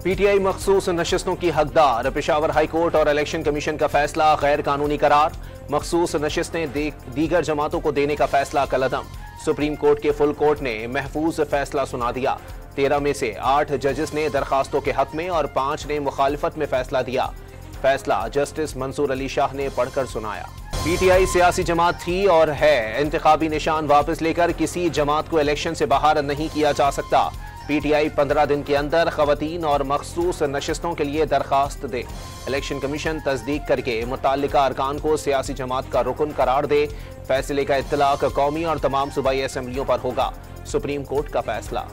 PTI मखसूस नशिस्तों की हकदार। पेशावर हाई कोर्ट और इलेक्शन कमीशन का फैसला गैर कानूनी करार। मखसूस नशिस्तें दीगर जमातों को देने का फैसला कलअदम। सुप्रीम कोर्ट के फुल कोर्ट ने महफूज फैसला सुना दिया। 13 में से 8 जजेस ने दरखास्तों के हक में और 5 ने मुखालिफत में फैसला दिया। फैसला जस्टिस मंसूर अली शाह ने पढ़कर सुनाया। पीटीआई सियासी जमात थी और है। इंतखाबी निशान वापस लेकर किसी जमात को इलेक्शन से बाहर नहीं किया जा सकता। पीटीआई 15 दिन के अंदर खवातीन और मखसूस नशिस्तों के लिए दरखास्त दे। इलेक्शन कमीशन तस्दीक करके मुताल्लिका अरकान को सियासी जमात का रुकन करार दे। फैसले का इत्तलाक कौमी और तमाम सूबाई असम्बलियों पर होगा। सुप्रीम कोर्ट का फैसला।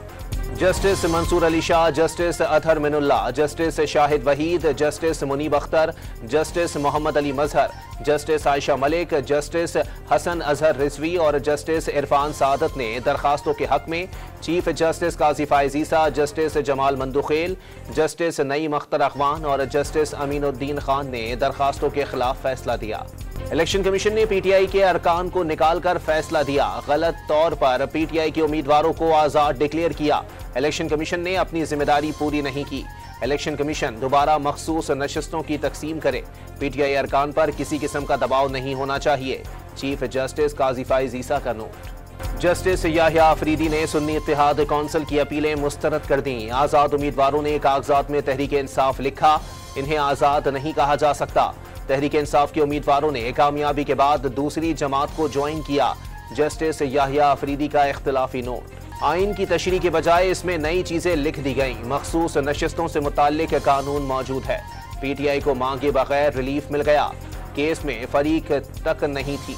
Justice Mansoor Ali Shah, Justice Athar Minallah, Justice Shahid Waheed, Justice Munib Akhtar, Justice Muhammad Ali Mazhar, Justice Ayesha Malik, Justice Hasan Azhar Rizvi और जस्टिस इरफान सादत ने दरखास्तों के हक में, Chief Justice Qazi Faez Isa, Justice Jamal Mandokhail, Justice Naeem Akhtar अखवान और जस्टिस अमीनुद्दीन खान ने दरखास्तों के खिलाफ फैसला दिया। इलेक्शन कमीशन ने पीटीआई के अरकान को निकालकर फैसला दिया। गलत तौर पर पीटीआई के उम्मीदवारों को आजाद डिक्लेयर किया। इलेक्शन कमीशन ने अपनी जिम्मेदारी पूरी नहीं की। इलेक्शन कमीशन दोबारा मखसूस नशिस्तों की तकसीम करे। पीटीआई अरकान पर किसी किस्म का दबाव नहीं होना चाहिए। चीफ जस्टिस काजी फायज ईसा का नोट। जस्टिस याहिया अफरीदी ने सुन्नी इत्तेहाद कौंसिल की अपीलें मुस्तरद कर दी। आजाद उम्मीदवारों ने कागजात में तहरीक इंसाफ लिखा। इन्हें आजाद नहीं कहा जा सकता। तहरीक इंसाफ के उम्मीदवारों ने कामयाबी के बाद दूसरी जमात को ज्वाइन किया। जस्टिस याहिया अफरीदी का इख्तिलाफी नोट। आइन की तशरीह के बजाय इसमें नई चीजें लिख दी गईं। मखसूस नशिस्तों से मुताल्लिक कानून मौजूद है। पीटीआई को मांगे बगैर रिलीफ मिल गया। केस में फरीक तक नहीं थी।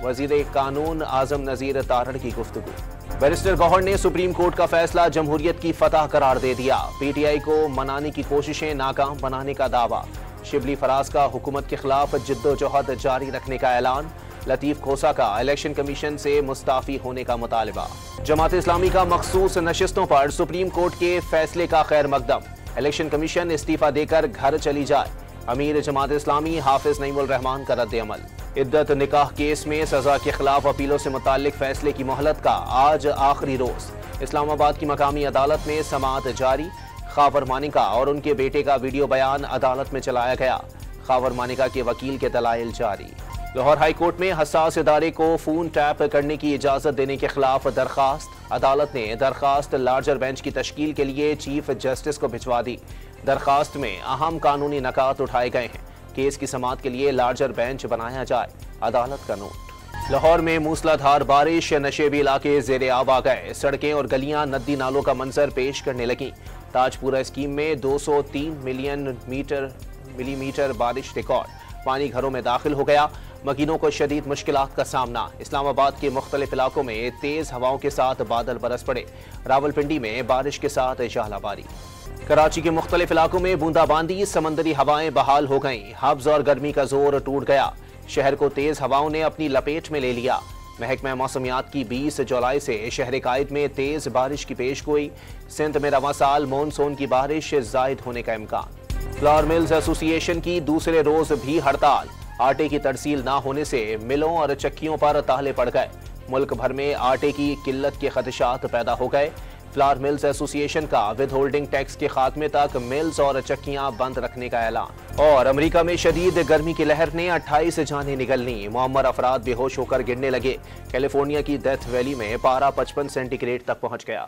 वजीर कानून आजम नजीर तारड़ की गुफ्तगू। बैरिस्टर गौहर ने सुप्रीम कोर्ट का फैसला जमहूरियत की फतह करार दे दिया। पीटीआई को मनाने की कोशिशें नाकाम बनाने का दावा। शिबली फराज का हुकूमत के खिलाफ जिद्दोजहद जारी रखने का ऐलान। लतीफ खोसा का इलेक्शन कमीशन से मुस्ताफी होने का मुतालबा। जमात इस्लामी का मखसूस नशिस्तों पर सुप्रीम कोर्ट के फैसले का खैर मकदम। इलेक्शन कमीशन इस्तीफा देकर घर चली जाए। अमीर जमात इस्लामी हाफिज नईमुल रहमान का रद्द अमल। इद्दत निकाह केस में सजा के खिलाफ अपीलों से मुताल्लिक फैसले की मोहलत का आज आखिरी रोज। इस्लामाबाद की मकामी अदालत में समाअत जारी। खावर मानिका और उनके बेटे का वीडियो बयान अदालत में चलाया गया। खावर मानिका के वकील के दलाइल जारी। लाहौर हाई कोर्ट में हसास इदारे को फोन टैप करने की इजाजत देने के खिलाफ दरखास्त। अदालत ने दरखास्त लार्जर बेंच की तश्कील के लिए चीफ जस्टिस को भिजवा दी। दरखास्त में अहम कानूनी नकात उठाए गए हैं। केस की समाअत के लिए लार्जर बेंच बनाया जाए। अदालत का नोट। लाहौर में मूसलाधार बारिश, नशेबी इलाके जेर आब आ गए। सड़कें और गलियां नदी नालों का मंजर पेश करने लगी। ताजपुरा स्कीम में 203 मिलीमीटर बारिश रिकॉर्ड। पानी घरों में दाखिल हो गया। मकीनों को शदीद मुश्किलात का सामना। इस्लामाबाद के मुख्तलिफ इलाकों में तेज हवाओं के साथ बादल बरस पड़े। रावलपिंडी में बारिश के साथ झालाबारी। कराची के मुख्तलिफ इलाकों में बूंदाबांदी, समंदरी हवाएं बहाल हो गईं। हब्स और गर्मी का जोर टूट गया। शहर को तेज हवाओं ने अपनी लपेट में ले लिया। महकमा मौसमियात की 20 जुलाई से शहर कायद में तेज बारिश की पेशगोई। सिंध में रवां साल मानसून की बारिश जायद होने का इम्कान। फ्लावर मिल्स एसोसिएशन की दूसरे रोज भी हड़ताल। आटे की तरसील ना होने से मिलों और चक्कियों पर ताले पड़ गए। मुल्क भर में आटे की किल्लत के खदशात पैदा हो गए। फ्लावर मिल्स एसोसिएशन का विद होल्डिंग टैक्स के खात्मे तक मिल्स और चक्कियां बंद रखने का ऐलान। और अमेरिका में शदीद गर्मी की लहर ने 28 जानें निगलनी। मुअम्मर अफराद बेहोश होकर गिरने लगे। कैलिफोर्निया की डेथ वैली में पारा 55 सेंटीग्रेड तक पहुंच गया।